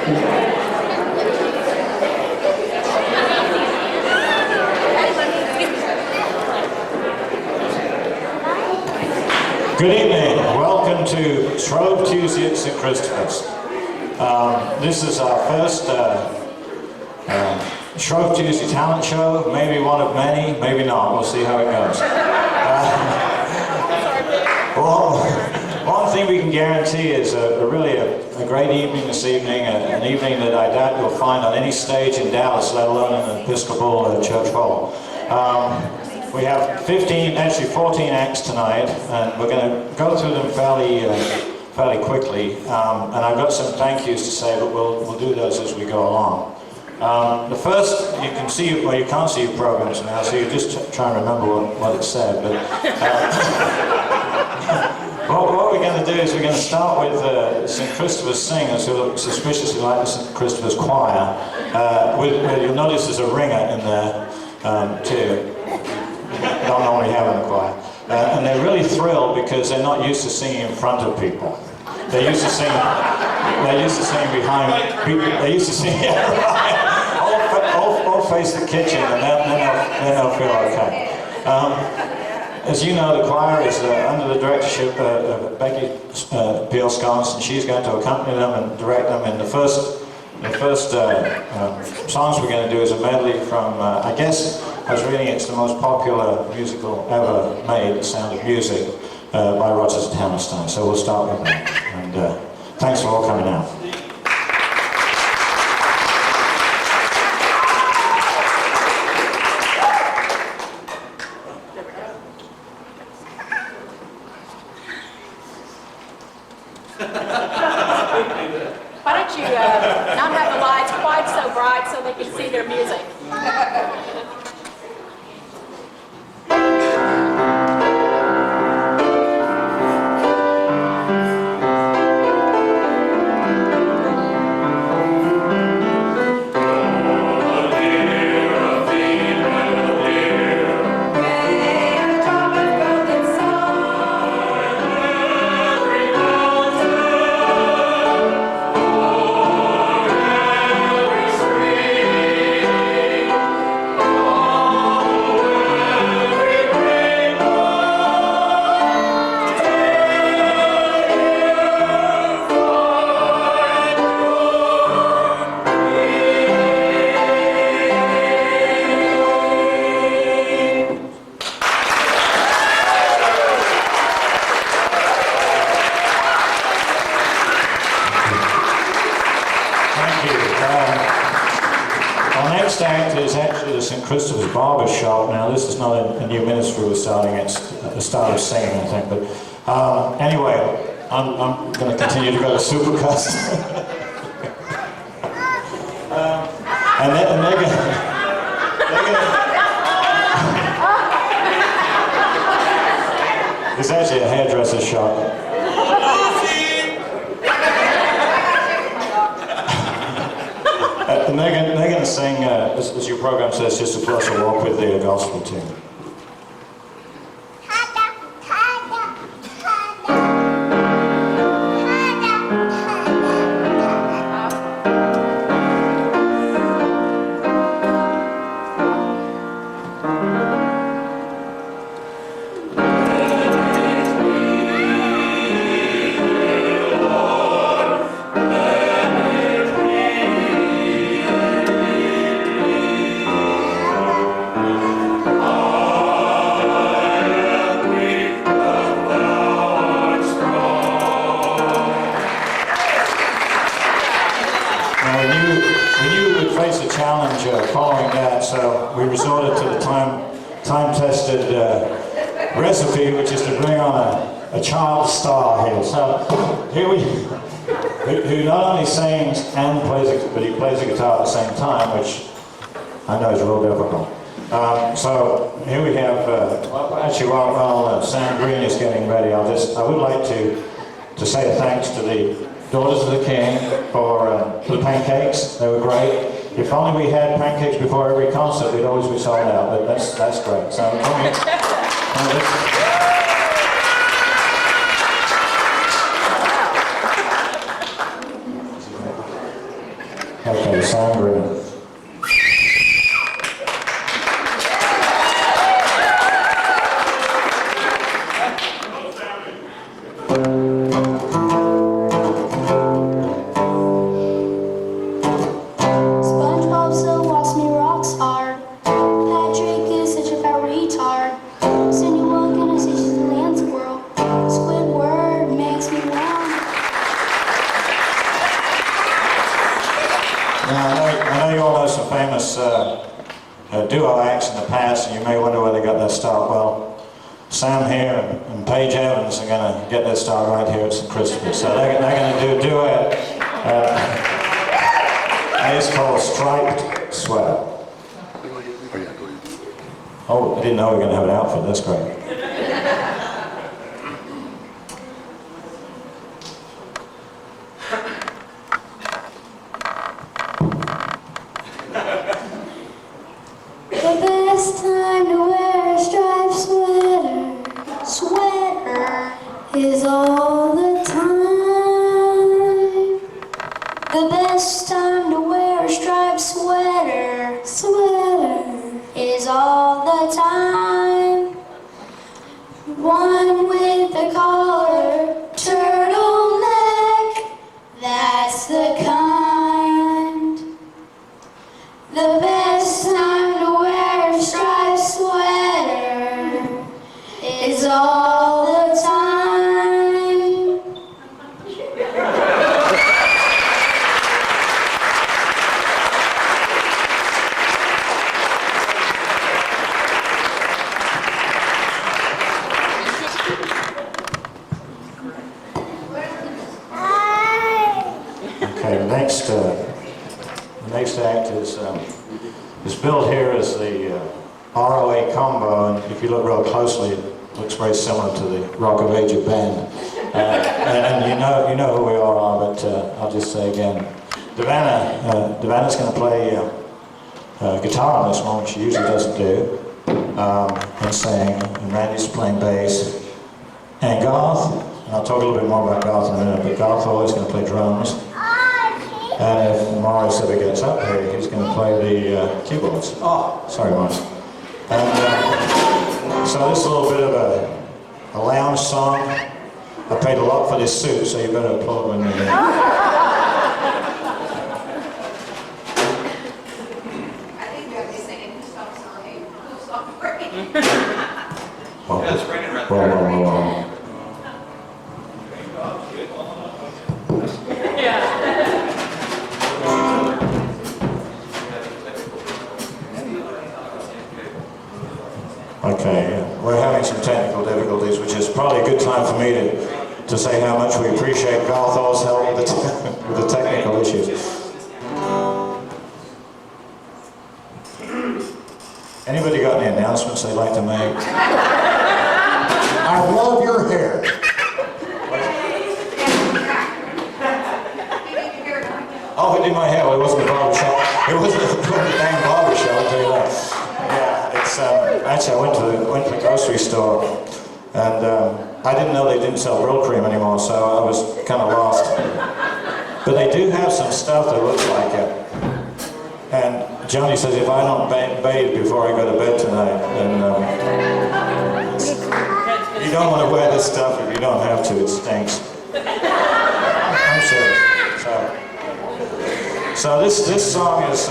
Good evening. Welcome to Shrove Tuesday at St. Christopher's. This is our first Shrove Tuesday talent show. Maybe one of many, maybe not. We'll see how it goes. Well, one thing we can guarantee is really a great evening this evening, an evening that I doubt you'll find on any stage in Dallas, let alone in an Episcopal church hall. We have 14 acts tonight, and we're going to go through them fairly quickly. And I've got some thank yous to say, but we'll do those as we go along. The first, you can see, well, you can't see your programs now, so you just try and remember what it said. But what we're going to do is we're going to start with St. Christopher's singers who look suspiciously like the St. Christopher's choir. You'll notice there's a ringer in there too. Don't normally have in the choir. And they're really thrilled because they're not used to singing in front of people. They're used to singing behind people. They used to sing, yeah, right. All face the kitchen, and then they'll feel okay. As you know, the choir is under the directorship of Becky P.L. Sconce, and she's going to accompany them and direct them. And the first songs we're going to do is a medley from, I guess, I was reading it's the most popular musical ever made, The Sound of Music, by Rodgers and Hammerstein. So we'll start with that. And thanks for all coming out. Why don't you not have the lights quite so bright so they can see their music? Act is actually the St. Christopher's Barber Shop. Now, this is not a new ministry we're starting, it's the start of singing, I think. But anyway, I'm going to continue to go to Supercuts. And they're going It's actually a hairdresser's shop. And they're going to sing, as your program says, just a closer walk with the gospel tune. Following that, so we resorted to the time-tested recipe, which is to bring on a child star here. So here who not only sings and but he plays the guitar at the same time, which I know is real difficult. So here we have, while Sam Green is getting ready, I would like to say a thanks to the Daughters of the King for the pancakes. They were great. If only we had pancakes before every concert, we'd always be sold out, but that's great. So, Okay, Sam Green. SpongeBob still walks me rocks hard. Patrick is such a fat retard. Cindy Wilkin is just a land squirrel. Squidward makes me warm. Now, I know you all know some famous duo acts in the past, and you may wonder where they got their start. Well, Sam here and Paige Evans are going to get their start right here at St. Christopher's. So they're going to do a duet. It's called Striped Sweater. Oh, I didn't know we were going to have an outfit. That's great. The best time to wear a striped sweater is all the time. The best time to wear a striped sweater is all the time. One with the collar, turtleneck, that's the kind. The best time to wear a striped sweater is all the time. Okay, the next act is billed here as the ROA combo, and if you look real closely, it looks very similar to the Rock of Ages band. And you know who we all are, but I'll just say again, Devanna's going to play guitar on this one, which she usually doesn't do, and sing, and Randy's playing bass, and Garth, and I'll talk a little bit more about Garth in a minute, but Garth always going to play drums. And if Morris ever gets up here, he's going to play the keyboards. Oh, sorry, Morris. And so this is a little bit of a lounge song. I paid a lot for this suit, so you better applaud when you're here. I think you have to be singing stop song. Stop working. Yeah, it's raining right there. Whoa. Okay, we're having some technical difficulties, which is probably a good time for me to say how much we appreciate Garthor's help with the technical issues. Anybody got any announcements they'd like to make? I love your hair. Oh, who did my hair? Well, it wasn't a barber shop. It wasn't a dang barber shop, I'll tell you that. Yeah, it's actually I went to the grocery store, and I didn't know they didn't sell Brill cream anymore, so I was kind of lost. But they do have some stuff that looks like it. And Johnny says if I don't bathe before I go to bed tonight, then you don't want to wear this stuff if you don't have to. It stinks. I'm serious. So this song is.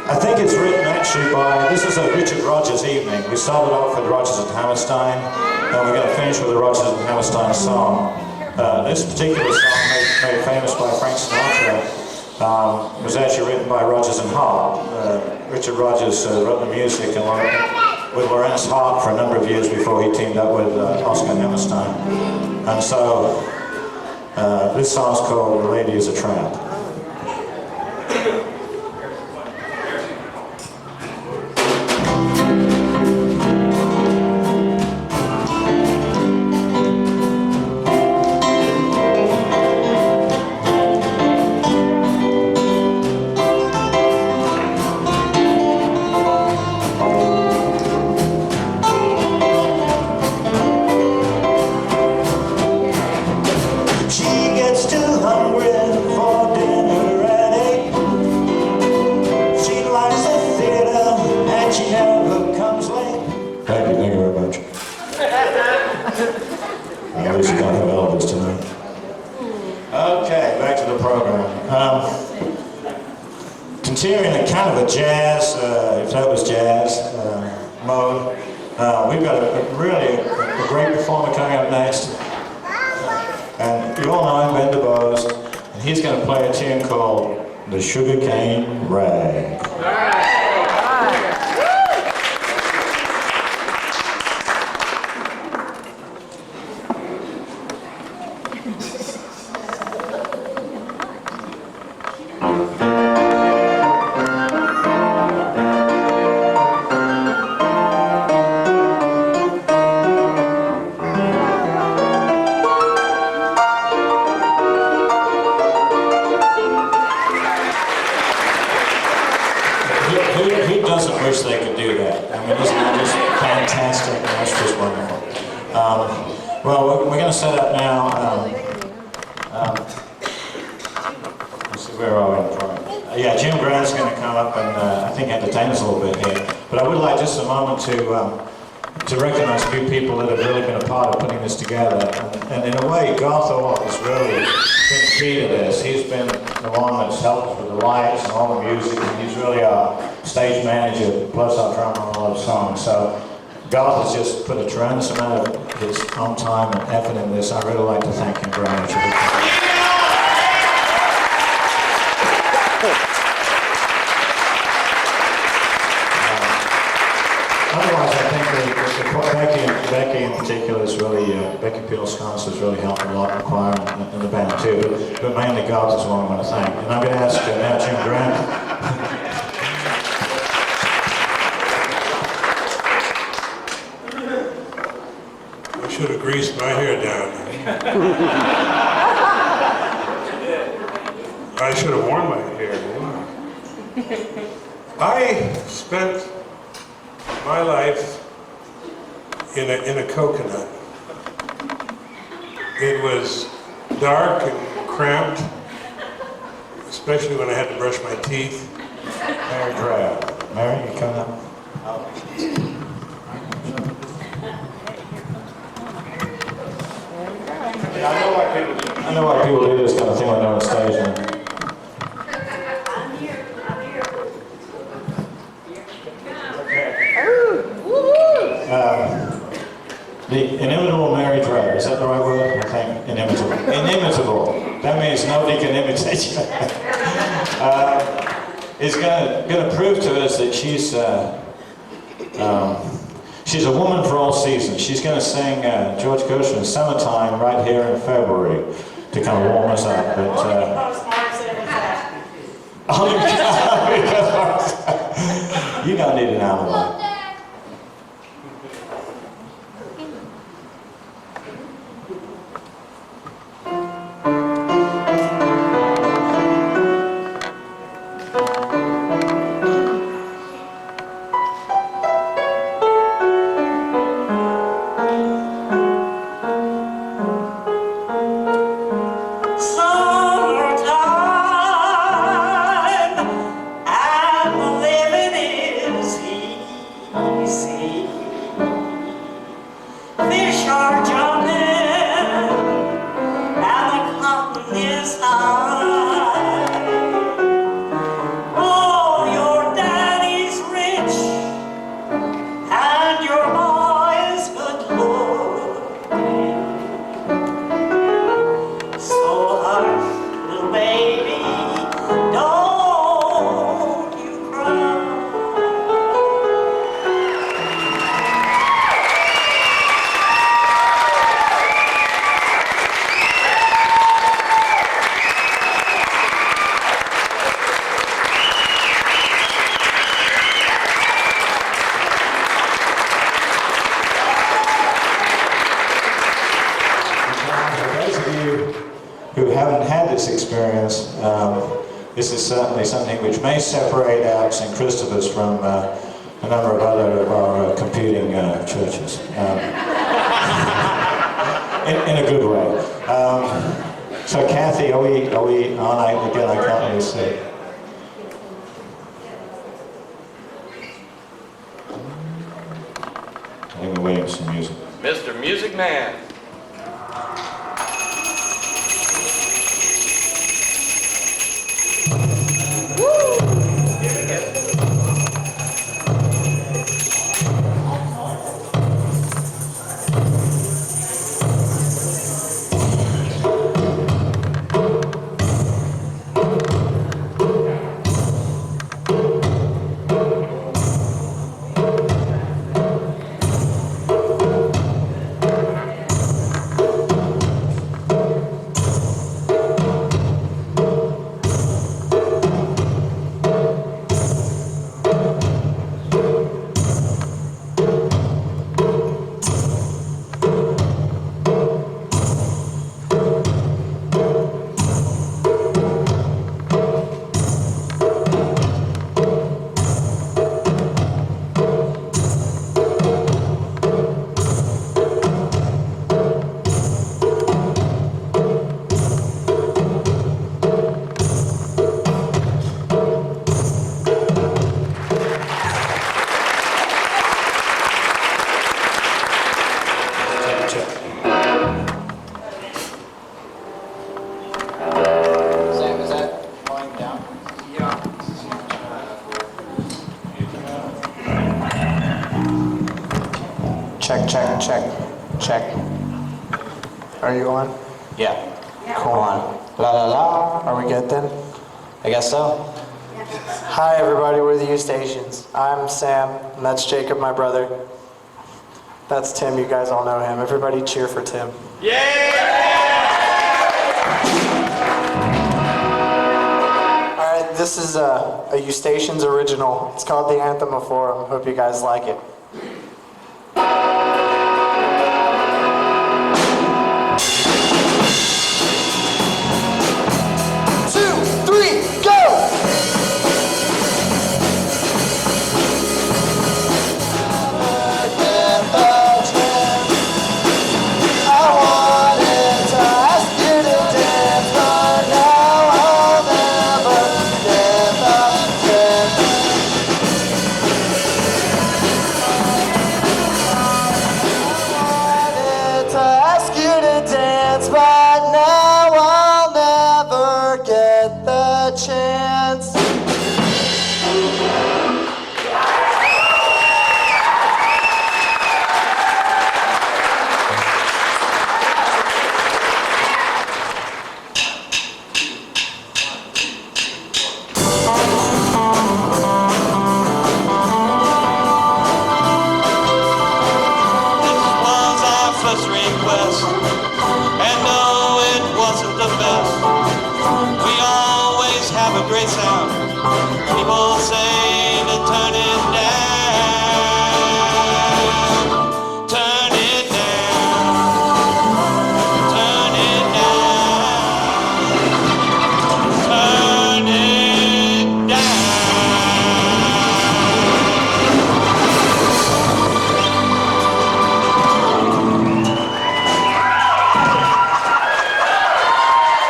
I think it's written actually by, this is a Richard Rodgers evening. We started off with Rodgers and Hammerstein, and we're going to finish with a Rodgers and Hammerstein song. This particular song, made famous by Frank Sinatra, was actually written by Rodgers and Hart. Richard Rodgers wrote the music and with Lawrence Hart for a number of years before he teamed up with Oscar Hammerstein. And so, this song's called The Lady is a Tramp. She gets too hungry for dinner. continuing a kind of a jazz, if that was jazz, mode. We've got a great performer coming up next. And you all know him, Ben DeBose, and he's going to play a tune called The Sugarcane Rag. Who doesn't wish they could do that? I mean, isn't that just fantastic? That's just wonderful. Well, we're going to set up now. Let's see, where are we in front? Yeah, Jim Grant's going to come up and I think entertain us a little bit here. But I would like just a moment to recognize a few people that have really been a part of putting this together. And in a way, Garth Orr has really been key to this. He's been the one that's helped us with the lights and all the music, and he's really our stage manager, plus our drummer on a lot of songs. So Garth has just put a tremendous amount of his own time and effort in this. I really like to thank him very much. Otherwise, I think Becky in particular is really, Becky Peel-Sconce has really helped a lot in the choir and the band too, but mainly Garth is the one I want to thank. And I'm going to ask now Jim Grant. I should have greased my hair down. I should have worn my hair. I spent my life in a coconut. It was dark and cramped, especially when I had to brush my teeth. Mary Drab. Mary, you come up? I know why people do this kind of thing when they're on stage. The inimitable Mary Drab, is that the right word? I think inimitable. Inimitable. That means nobody can imitate you. Is going to prove to us that she's a woman for all seasons. She's going to sing George Gershwin's "Summertime" right here in February to kind of warm us up. But you don't need an alibi. Experience. This is certainly something which may separate out St. Christopher's from a number of other of our competing churches. In a good way. So Kathy, are we on? I can't really see. I think we're waiting for some music. Mr. Music Man. Woo! check. Are you on? Yeah. Cool. On. La la la. Are we good then? I guess so. Hi everybody, we're the U Stations. I'm Sam, and that's Jacob, my brother. That's Tim, you guys all know him. Everybody cheer for Tim. Alright, this is a U Stations original. It's called The Anthem of Forum. Hope you guys like it. 2, 3, go! Chance. Great sound. People say to turn it down. Turn it down. Turn it down. Turn it down.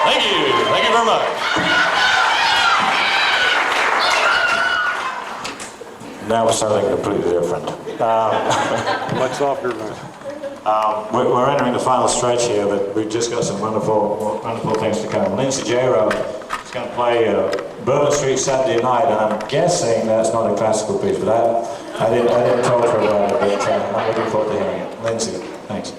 Thank you. Thank you very much. Now we're something completely different. Much softer than We're entering the final stretch here, but we've just got some wonderful things to come. Lindsay J-Rowe is going to play Bourbon Street Saturday Night, and I'm guessing that's not a classical piece, but I didn't talk to her about it, but I'm looking forward to hearing it. Lindsay, thanks.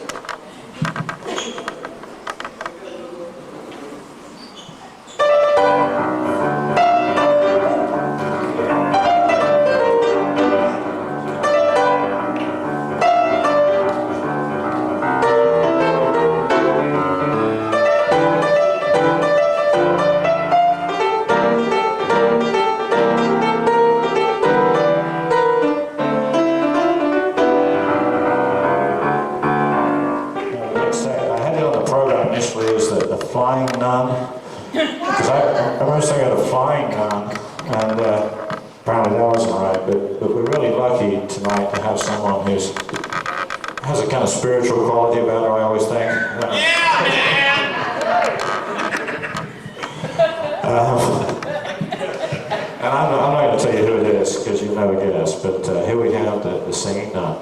Flying nun, because I remember saying I had a flying nun, and apparently that wasn't right, but we're really lucky tonight to have someone who has a kind of spiritual quality about her, I always think. And I'm not going to tell you who it is, because you'll never guess, but here we have the singing nun.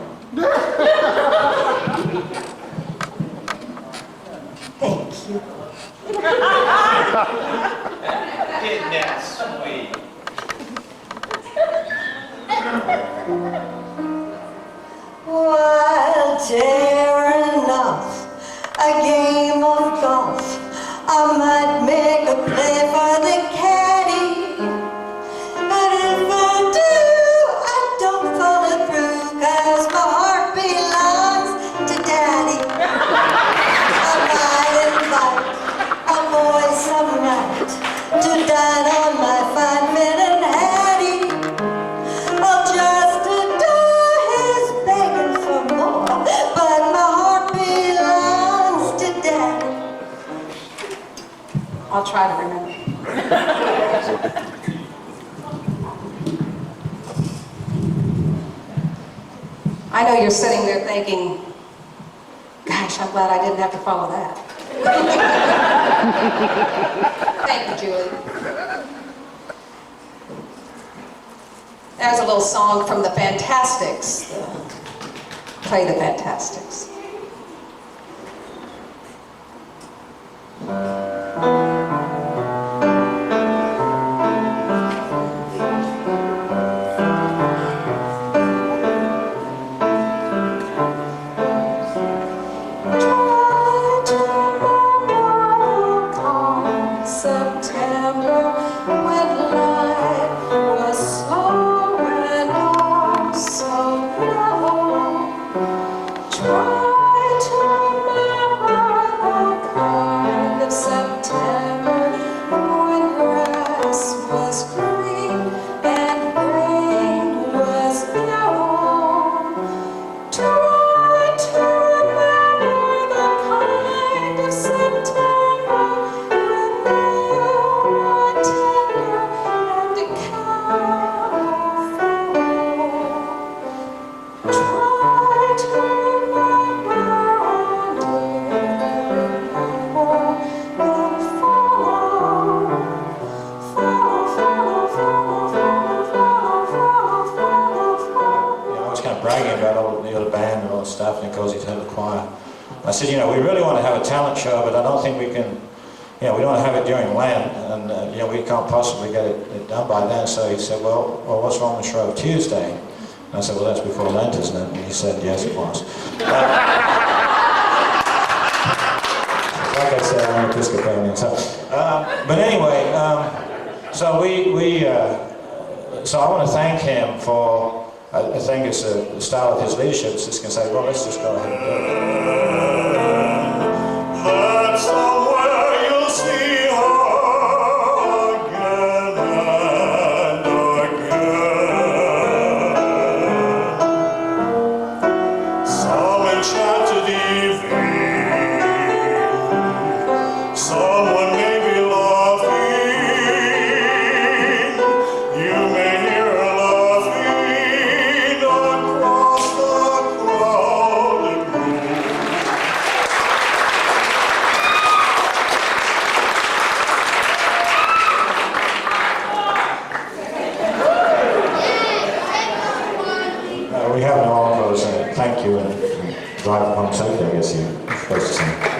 Thank you. Isn't that sweet? While tearing off a game of golf, I might make a play for the caddy. But if I do, I don't follow through, 'cause my heart belongs to Daddy. I might invite a boy some night to dine on my fine fit and Hattie. I'll just adore his begging for more, but my heart belongs to Daddy. I'll try to remember. I know you're sitting there thinking, gosh, I'm glad I didn't have to follow that. Thank you, Julie. There's a little song from the Fantastics. Play the Fantastics. September when life was slow and all so mellow. Try to remember that kind of September when grass was green and rain was yellow. Try to remember the kind of September when you were tender and the cattle fallow. Try to remember on every apple that follow. I was kind of bragging about all the other band and all the stuff, and of course he's had the choir. I said, you know, we really want to have a talent show, but I don't think we can, you know, we don't want to have it during Lent, and you know, we can't possibly get it done by then. So he said, well, what's wrong with Shrove Tuesday? And I said, well, that's before Lent, isn't it? And he said, yes, it was. Like I said, I'm an Episcopalian. So, but anyway, so I want to thank him for. I think it's the style of his leadership. It's just going to say, well, let's just go ahead and do it. That somewhere you'll see her again and again. Some enchanted evening, someone may be laughing. You may hear her laughing across the crowded room. We have no encores. Thank you, and drive home safely, I guess you're supposed to say.